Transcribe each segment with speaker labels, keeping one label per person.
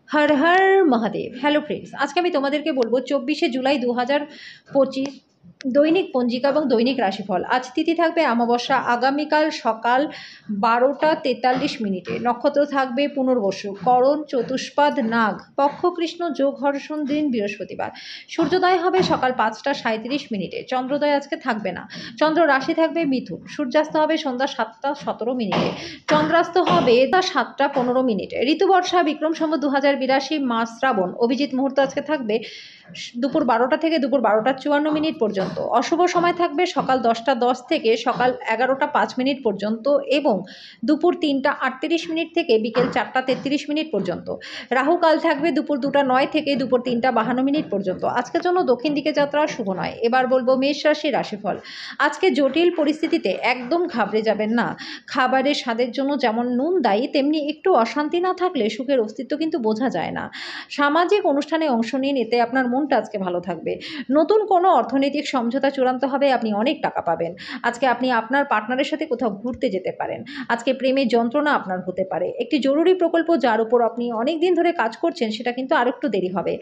Speaker 1: Har Har Mahadev. Hello friends, আজকে আমি তোমাদেরকে বলবো 24শে জুলাই 2025 দৈনিক পঞ্জিকা এবং দৈনিক রাশিফল। আজ তিথি থাকবে অমাবস্যা, আগামীকাল সকাল 12টা 43 মিনিটে। নক্ষত্র থাকবে পুনর্বসু, করণ চতুষ্পাদ নাগ, পক্ষ কৃষ্ণ, যোগ হর্ষণ, দিন বৃহস্পতিবার। সূর্যোদয় হবে সকাল 5টা 37 মিনিটে। চন্দ্রোদয় আজকে থাকবে না। চন্দ্র রাশি থাকবে মিথুন। সূর্যাস্ত হবে সন্ধ্যা 7টা 17 মিনিটে। চন্দ্রাস্ত হবে 7টা 15 মিনিটে। ঋতুবর্ষা, বিক্রম সম্বত 2082, মাস শ্রাবণ। অভিজিৎ মুহূর্ত আজকে থাকবে দুপুর 12টা থেকে দুপুর 12টা 54 মিনিট পর্যন্ত। অশুভ সময় থাকবে সকাল 10টা 10 থেকে সকাল 11টা 5 মিনিট পর্যন্ত এবং দুপুর 3টা 38 মিনিট থেকে বিকেল 4টা 33 মিনিট পর্যন্ত। রাহু কাল থাকবে দুপুর 2টা 9 থেকে দুপুর 3টা 52 মিনিট পর্যন্ত। আজকের জন্য দক্ষিণ দিকে যাত্রা শুভ নয়। এবার বলবো মেষ রাশি রাশিফল। আজকে জটিল পরিস্থিতিতে একদম ঘাবড়ে যাবেন না। খাবারের স্বাদের জন্য যেমন নুন দায়ী, তেমনি একটু অশান্তি না থাকলে সুখের অস্তিত্ব কিন্তু বোঝা যায় না। সামাজিক অনুষ্ঠানে অংশ নিন, এতে আপনার মনটা আজকে ভালো থাকবে। নতুন কোনো অর্থনৈতিক সমঝোতা চূড়ান্ত হবে, আপনি অনেক টাকা পাবেন। আজকে আপনি আপনার পার্টনারের সাথে কোথাও ঘুরতে যেতে পারেন। আজকে প্রেমের যন্ত্রণা আপনার হতে পারে। একটি জরুরি প্রকল্প যার উপর আপনি অনেক দিন ধরে কাজ করছেন সেটা কিন্তু আর একটু দেরি হবে।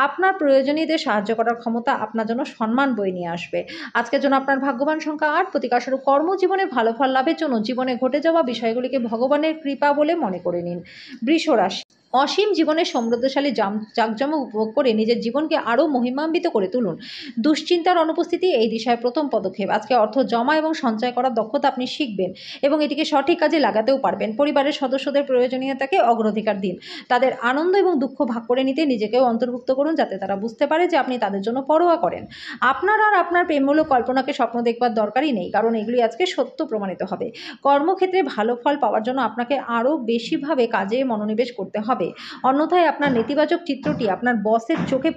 Speaker 1: আপনার প্রয়োজনীয়দের সাহায্য করার ক্ষমতা আপনার জন্য সম্মান বয়ে নিয়ে আসবে। আজকের জন্য আপনার ভাগ্যবান সংখ্যা 8। প্রতিকারস্বরূপ কর্মজীবনে ভালো ফল লাভের জন্য জীবনে ঘটে যাওয়া বিষয়গুলিকে ভগবানের কৃপা বলে মনে করে নিন। বৃষ রাশি। অসীম জীবনের সমৃদ্ধশালী জাঁকজমক উপভোগ করে নিজের জীবনকে আরও মহিমান্বিত করে তুলুন। দুশ্চিন্তার অনুপস্থিতি এই দিশায় প্রথম পদক্ষেপ। আজকে অর্থ জমা এবং সঞ্চয় করার দক্ষতা আপনি শিখবেন এবং এটিকে সঠিক কাজে লাগাতেও পারবেন। পরিবারের সদস্যদের প্রয়োজনীয়তাকে অগ্রাধিকার দিন। তাদের আনন্দ এবং দুঃখ ভাগ করে নিতে নিজেকেও অন্তর্ভুক্ত করুন, যাতে তারা বুঝতে পারে যে আপনি তাদের জন্য পরোয়া করেন। আপনার আর আপনার প্রেমমূলক কল্পনাকে স্বপ্ন দেখবার দরকারই নেই, কারণ এগুলি আজকে সত্য প্রমাণিত হবে। কর্মক্ষেত্রে ভালো ফল পাওয়ার জন্য আপনাকে আরও বেশিভাবে কাজে মনোনিবেশ করতে হবে। অন্যথায় আপনার নেতিবাচক চিত্রটি আপনার বসের চোখে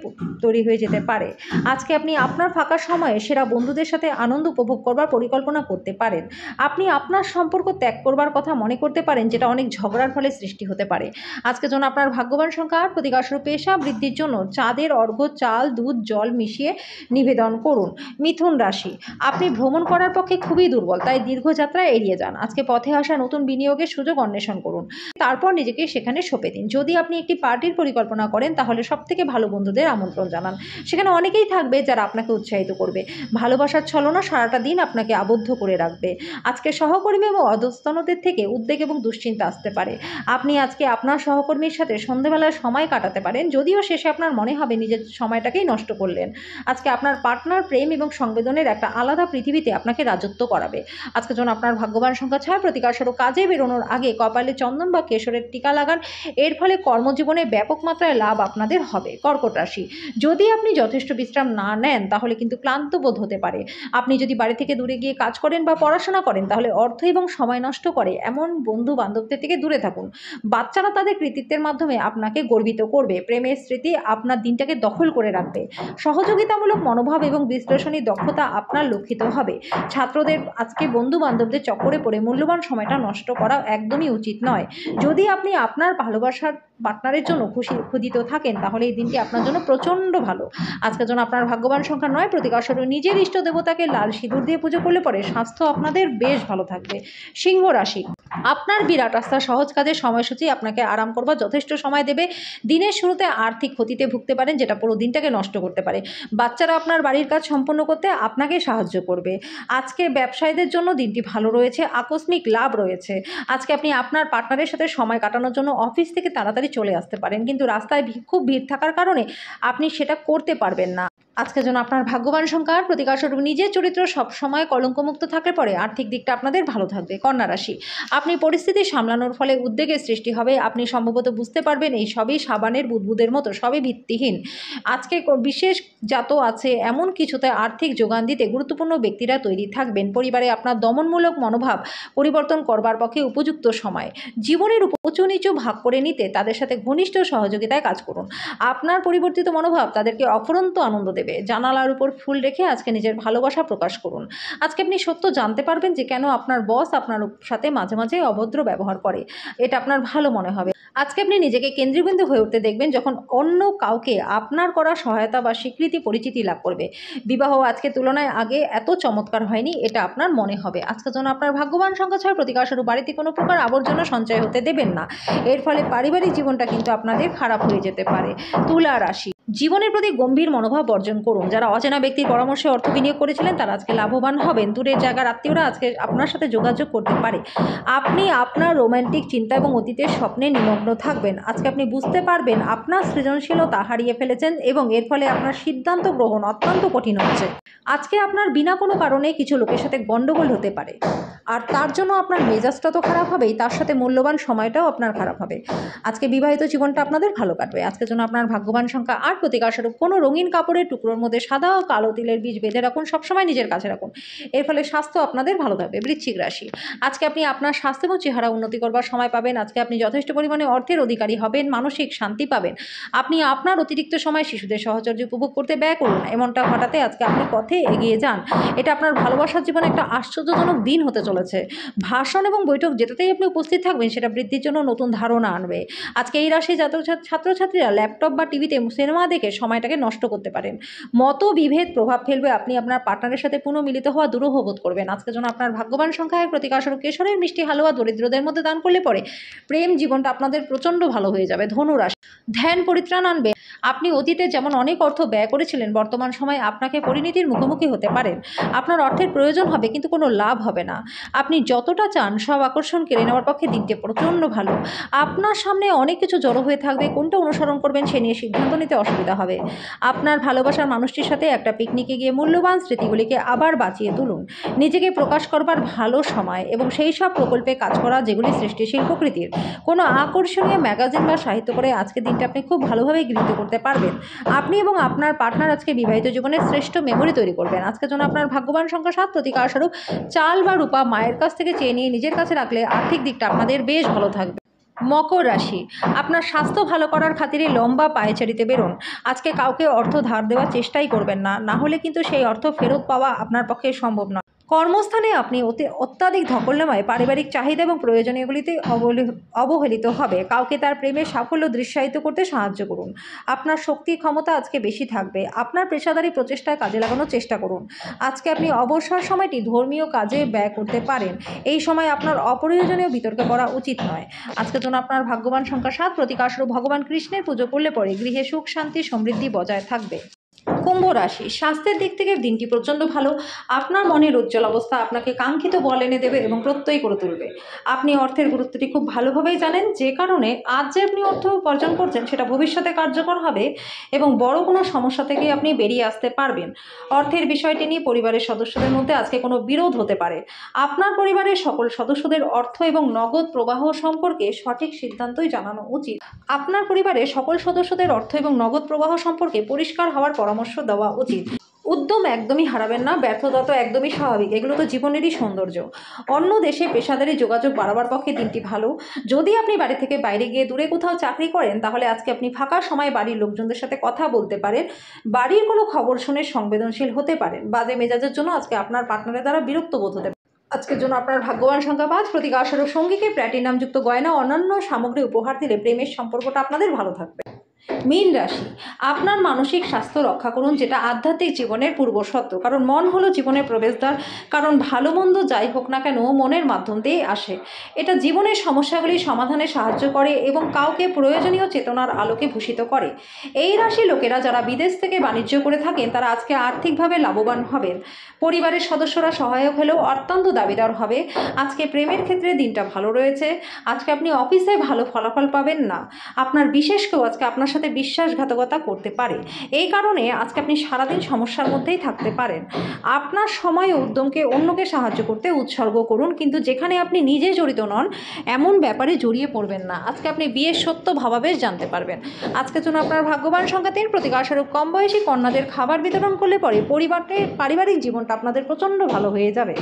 Speaker 1: তৈরি হয়ে যেতে পারে। আজকে আপনি আপনার ফাঁকা সময়ে সেরা বন্ধুদের সাথে আনন্দ উপভোগ করবার পরিকল্পনা করতে পারেন। আপনি আপনার সম্পর্ক ত্যাগ করবার কথা মনে করতে পারেন, যেটা অনেক ঝগড়ার ফলে সৃষ্টি হতে পারে। আজকের জন্য আপনার ভাগ্যবান সংখ্যা 8। প্রতিকারস্বরূপ পেশা বৃদ্ধির জন্য চাঁদের অর্ঘ্য চাল, দুধ, জল মিশিয়ে নিবেদন করুন। মিথুন রাশি। আপনি ভ্রমণ করার পক্ষে খুবই দুর্বল, তাই দীর্ঘ যাত্রা এড়িয়ে যান। আজকে পথে আসা নতুন বিনিয়োগের সুযোগ অন্বেষণ করুন, তারপর নিজেকে সেখানে সঁপে দিন। যদি আপনি একটি পার্টির পরিকল্পনা করেন তাহলে সবথেকে ভালো বন্ধুদের আমন্ত্রণ জানান। সেখানে অনেকেই থাকবে যারা আপনাকে উৎসাহিত করবে। ভালোবাসার ছলনা সারাটা দিন আপনাকে আবদ্ধ করে রাখবে। আজকে সহকর্মী এবং অধস্তনদের থেকে উদ্বেগ এবং দুশ্চিন্তা আসতে পারে। আপনি আজকে আপনার সহকর্মীর সাথে সন্ধেবেলায় সময় কাটাতে পারেন, যদিও শেষে আপনার মনে হবে নিজের সময়টাকেই নষ্ট করলেন। আজকে আপনার পার্টনার প্রেম এবং সংবেদনের একটা আলাদা পৃথিবীতে আপনাকে রাজত্ব করাবে। আজকের জন্য আপনার ভাগ্যবান সংখ্যা 6। প্রতিকারস্বরূপ কাজে বেরোনোর আগে কপালে চন্দন বা কেশরের টিকা লাগান। এর ফলে কর্মজীবনে ব্যাপক মাত্রায় লাভ আপনাদের হবে। কর্কট রাশি। যদি আপনি যথেষ্ট বিশ্রাম না নেন তাহলে কিন্তু ক্লান্ত বোধ হতে পারে। আপনি যদি বাড়ি থেকে দূরে গিয়ে কাজ করেন বা পড়াশোনা করেন তাহলে অর্থ এবং সময় নষ্ট করে এমন বন্ধু বান্ধবদের থেকে দূরে থাকুন। বাচ্চারা তাদের কৃতিত্বের মাধ্যমে আপনাকে গর্বিত করবে। প্রেমের স্মৃতি আপনার দিনটাকে দখল করে রাখবে। সহযোগিতামূলক মনোভাব এবং বিশ্লেষণী দক্ষতা আপনার লক্ষিত হবে। ছাত্রদের আজকে বন্ধু বান্ধবদের চক্করে পড়ে মূল্যবান সময়টা নষ্ট করা একদমই উচিত নয়। যদি আপনি আপনার ভালোবাসার পার্টনারের জন্য ক্ষুধিত থাকেন তাহলে এই দিনটি আপনার জন্য প্রচণ্ড ভালো। আজকের জন্য আপনার ভাগ্যবান সংখ্যা 9। প্রতিকারস্বরূপ নিজের ইষ্ট দেবতাকে লাল সিঁদুর দিয়ে পুজো করলে পরে স্বাস্থ্য আপনাদের বেশ ভালো থাকবে। সিংহ রাশি। আপনার বিরাট আস্থা সহজ কাজের সময়সূচি আপনাকে আরাম করবার যথেষ্ট সময় দেবে। দিনের শুরুতে আর্থিক ক্ষতিতে ভুগতে পারেন, যেটা পুরো দিনটাকে নষ্ট করতে পারে। বাচ্চারা আপনার বাড়ির কাজ সম্পন্ন করতে আপনাকে সাহায্য করবে। আজকে ব্যবসায়ীদের জন্য দিনটি ভালো রয়েছে, আকস্মিক লাভ রয়েছে। আজকে আপনি আপনার পার্টনারের সাথে সময় কাটানোর জন্য অফিস থেকে তাড়াতাড়ি চলে আসতে পারেন, কিন্তু রাস্তায় খুব ভিড় থাকার কারণে আপনি সেটা করতে পারবেন না। আজকের জন্য আপনার ভাগ্যবান সংখ্যা 8। প্রতিকারস্বরূপ নিজের চরিত্র সবসময় কলঙ্কমুক্ত থাকলে পরে আর্থিক দিকটা আপনাদের ভালো থাকবে। কন্যা রাশি। আপনি পরিস্থিতি সামলানোর ফলে উদ্বেগের সৃষ্টি হবে। আপনি সম্ভবত বুঝতে পারবেন এই সবই সাবানের বুদবুদের মতো, সবই ভিত্তিহীন। আজকে বিশেষ জাত আছে এমন কিছুতে আর্থিক যোগান দিতে গুরুত্বপূর্ণ ব্যক্তিরা তৈরি থাকবেন। পরিবারে আপনার দমনমূলক মনোভাব পরিবর্তন করবার পক্ষে উপযুক্ত সময়। জীবনের উঁচু নিচু ভাগ করে নিতে তাদের সাথে ঘনিষ্ঠ সহযোগিতায় কাজ করুন। আপনার পরিবর্তিত মনোভাব তাদেরকে অফুরন্ত আনন্দ দেবে। দেবে। জানালার উপর ফুল রেখে আজকে নিজের ভালোবাসা প্রকাশ করুন। আজকে আপনি সত্য জানতে পারবেন যে কেন আপনার বস আপনার সাথে মাঝে মাঝে অভদ্র ব্যবহার করে। এটা আপনার ভালো মনে হবে। আজকে আপনি নিজেকে কেন্দ্রবিন্দু হয়ে উঠতে দেখবেন যখন অন্য কাউকে আপনার করা সহায়তা বা স্বীকৃতি পরিচিতি লাভ করবে। বিবাহ আজকে তুলনায় আগে এত চমৎকার হয়নি, এটা আপনার মনে হবে। আজকের জন্য আপনার ভাগ্যবান সংখ্যা 6। প্রতিকারস্বরূপ বাড়িতে কোনো প্রকার আবর্জনা সঞ্চয় হতে দেবেন না। এর ফলে পারিবারিক জীবনটা কিন্তু আপনাদের খারাপ হয়ে যেতে পারে। তুলা রাশি, জীবনের প্রতি গম্ভীর মনোভাব বর্জন করুন। যারা অচেনা ব্যক্তির পরামর্শে অর্থ বিনিয়োগ করেছিলেন তারা আজকে লাভবান হবেন। দূরের জায়গার আত্মীয়রা আজকে আপনার সাথে যোগাযোগ করতে পারে। আপনি আপনার রোম্যান্টিক চিন্তা এবং অতীতের স্বপ্নে নিমগ্ন থাকবেন। আজকে আপনি বুঝতে পারবেন আপনার সৃজনশীলতা হারিয়ে ফেলেছেন এবং এর ফলে আপনার সিদ্ধান্ত গ্রহণ অত্যন্ত কঠিন হচ্ছে। আজকে আপনার বিনা কোনো কারণে কিছু লোকের সাথে গণ্ডগোল হতে পারে, আর তার জন্য আপনার মেজাজটা তো খারাপ হবেই, তার সাথে মূল্যবান সময়টাও আপনার খারাপ হবে। আজকে বিবাহিত জীবনটা আপনাদের ভালো কাটবে। আজকের জন্য আপনার ভাগ্যবান সংখ্যা 8। প্রতিকারস্বরূপ কোনো রঙিন কাপড়ের টুকরোর মধ্যে সাদা ও কালো তিলের বীজ বেঁধে রাখুন, সবসময় নিজের কাছে রাখুন। এর ফলে স্বাস্থ্য আপনাদের ভালো থাকবে। বৃশ্চিক রাশি, আজকে আপনি আপনার স্বাস্থ্য এবং চেহারা উন্নতি করবার সময় পাবেন। আজকে আপনি যথেষ্ট পরিমাণে অর্থের অধিকারী হবেন, মানসিক শান্তি পাবেন। আপনি আপনার অতিরিক্ত সময় শিশুদের সাহচর্য উপভোগ করতে ব্যয় করুন। এমনটা ঘটাতে আজকে আপনি পথে এগিয়ে যান। এটা আপনার ভালোবাসার জীবনে একটা আশ্চর্যজনক দিন হতে চলেছে। ভাষণ এবং বৈঠক যেটাতেই আপনি উপস্থিত থাকবেন সেটা বৃদ্ধির জন্য নতুন ধারণা আনবে। আজকে এই রাশি ছাত্রছাত্রীরা ল্যাপটপ বা টিভিতে সিনেমা দেখে সময়টাকে নষ্ট করতে পারেন। মতবিভেদ প্রভাব ফেলবে। আপনি আপনার পার্টনারের সাথে পুনঃমিলিত হওয়া দুরূহ বোধ করবেন। আজকের জন্য আপনার ভাগ্যবান সংখ্যা 1। প্রতিকারস্বরূপ কেশরের মিষ্টি হালুয়া দরিদ্রদের মধ্যে দান করলে পরে প্রেম জীবনটা আপনাদের প্রচণ্ড ভালো হয়ে যাবে। ধনু রাশি, ধ্যান পরিত্রাণ আনবে। আপনি অতীতে যেমন অনেক অর্থ ব্যয় করেছিলেন, বর্তমান সময়ে আপনাকে পরিণতির মুখোমুখি হতে পারেন। আপনার অর্থের প্রয়োজন হবে কিন্তু কোনো লাভ হবে না। আপনি যতটা চান সব আকর্ষণ কেড়ে নেওয়ার পক্ষে দিনটি প্রচণ্ড ভালো। আপনার সামনে অনেক কিছু জড়ো হয়ে থাকবে, কোনটা অনুসরণ করবেন সে নিয়ে সিদ্ধান্ত নিতে অসুবিধা হবে। আপনার ভালোবাসার মানুষটির সাথে একটা পিকনিকে গিয়ে মূল্যবান স্মৃতিগুলিকে আবার বাঁচিয়ে তুলুন। নিজেকে প্রকাশ করবার ভালো সময় এবং সেই সব প্রকল্পে কাজ করা যেগুলি সৃষ্টিশীল প্রকৃতির। কোনো আকর্ষণীয় ম্যাগাজিন বা সাহিত্য পড়ে আজকে দিনটা আপনি খুব ভালোভাবে গৃহীত করতে পারবেন। আপনি এবং আপনার পার্টনার আজকে বিবাহিত জীবনের শ্রেষ্ঠ মেমোরি তৈরি করবেন। আজকের জন্য আপনার ভাগ্যবান সংখ্যা 7। প্রতিকারস্বরূপ চাল বা রূপা মায়ের কাছ থেকে চেয়ে নিয়ে নিজের কাছে রাখলে আর্থিক দিকটা আপনাদের বেশ ভালো থাকবে। মকর রাশি, আপনার স্বাস্থ্য ভালো করার খাতিরে লম্বা পায়চারিতে বেরোন। আজকে কাউকে অর্থ ধার দেওয়ার চেষ্টাই করবেন না, না হলে কিন্তু সেই অর্থ ফেরত পাওয়া আপনার পক্ষে সম্ভব নয়। কর্মস্থানে আপনি অত্যাধিক ধকলনামায় পারিবারিক চাহিদা এবং প্রয়োজনীয়গুলিতে অবহেলিত হবে। কাউকে তার প্রেমের সাফল্য দৃশ্যায়িত করতে সাহায্য করুন। আপনার শক্তি ক্ষমতা আজকে বেশি থাকবে। আপনার পেশাদারি প্রচেষ্টায় কাজে লাগানোর চেষ্টা করুন। আজকে আপনি অবসর সময়টি ধর্মীয় কাজে ব্যয় করতে পারেন। এই সময় আপনার অপ্রয়োজনীয় বিতর্কে পড়া উচিত নয়। আজকের জন্য আপনার ভাগ্যবান সংখ্যা 7। প্রতিকারস্বরূপ ভগবান কৃষ্ণের পুজো করলে পরে গৃহে সুখ শান্তি সমৃদ্ধি বজায় থাকবে। কুম্ভ রাশি, স্বাস্থ্যের দিক থেকে দিনটি প্রচণ্ড ভালো। আপনার মনের উজ্জ্বল অবস্থা আপনাকে কাঙ্ক্ষিত বল এনে দেবে এবং প্রত্যয়ী করে তুলবে। আপনি অর্থের গুরুত্বটি খুব ভালোভাবেই জানেন, যে কারণে আজ যে আপনি অর্থ উপার্জন করছেন সেটা ভবিষ্যতে কার্যকর হবে এবং বড় কোনো সমস্যা থেকে আপনি বেরিয়ে আসতে পারবেন। অর্থের বিষয়টি নিয়ে পরিবারের সদস্যদের মধ্যে আজকে কোনো বিরোধ হতে পারে। আপনার পরিবারের সকল সদস্যদের অর্থ এবং নগদ প্রবাহ সম্পর্কে সঠিক সিদ্ধান্তই জানানো উচিত। আপনার পরিবারের সকল সদস্যদের অর্থ এবং নগদ প্রবাহ সম্পর্কে পরিষ্কার হওয়ার পরামর্শ দেওয়া উচিত। উদ্যম একদমই হারাবেন না, ব্যর্থতা তো একদমই স্বাভাবিক, এগুলো তো জীবনেরই সৌন্দর্য। অন্য দেশে পেশাদারি যোগাযোগ বাড়াবার পক্ষে দিনটি ভালো। যদি আপনি বাড়ি থেকে বাইরে গিয়ে দূরে কোথাও চাকরি করেন তাহলে আজকে আপনি ফাঁকা সময় বাড়ির লোকজনদের সাথে কথা বলতে পারেন। বাড়ির কোনো খবর শুনে সংবেদনশীল হতে পারেন। বাজে মেজাজের জন্য আজকে আপনার পার্টনারের দ্বারা বিরক্ত বোধ হতে পারে। আজকের জন্য আপনার ভাগ্যবান সংখ্যা 5। প্রতিকারস্বরূপ সঙ্গীকে প্ল্যাটিনামযুক্ত গয়না অন্যান্য সামগ্রী উপহার দিলে প্রেমের সম্পর্কটা আপনাদের ভালো থাকবে। মীন রাশি, আপনার মানসিক স্বাস্থ্য রক্ষা করুন, যেটা আধ্যাত্মিক জীবনের পূর্বশর্ত। কারণ মন হলো জীবনের প্রবেশদ্বার। কারণ ভালো মন্দ যাই হোক না কেন মনের মাধ্যম দিয়ে আসে। এটা জীবনের সমস্যাগুলি সমাধানে সাহায্য করে এবং কাউকে প্রয়োজনীয় চেতনার আলোকে ভূষিত করে। এই রাশি লোকেরা যারা বিদেশ থেকে বাণিজ্য করে থাকেন তারা আজকে আর্থিকভাবে লাভবান হবেন। পরিবারের সদস্যরা সহায়ক হলেও অত্যন্ত দাবিদার হবে। আজকে প্রেমের ক্ষেত্রে দিনটা ভালো রয়েছে। আজকে আপনি অফিসে ভালো ফলাফল পাবেন না। আপনার বিশেষ কেউ আজকে আপনার সাথে বিশ্বাসঘাতকতা করতে পারে। এই কারণে আজকে আপনি সারাদিন সমস্যার মধ্যেই থাকতে পারেন। আপনার সময় ও উদ্যমকে অন্যকে সাহায্য করতে উৎসর্গ করুন, কিন্তু যেখানে আপনি নিজে জড়িত নন এমন ব্যাপারে জড়িয়ে পড়বেন না। আজকে আপনি বিয়ের সত্য ভাবাবেশ জানতে পারবেন। আজকের জন্য আপনার ভাগ্যবান সংখ্যা 3। প্রতিকারস্বরূপ কম বয়সী কন্যাদের খাবার বিতরণ করলে পরে পারিবারিক জীবনটা আপনাদের প্রচণ্ড ভালো হয়ে যাবে।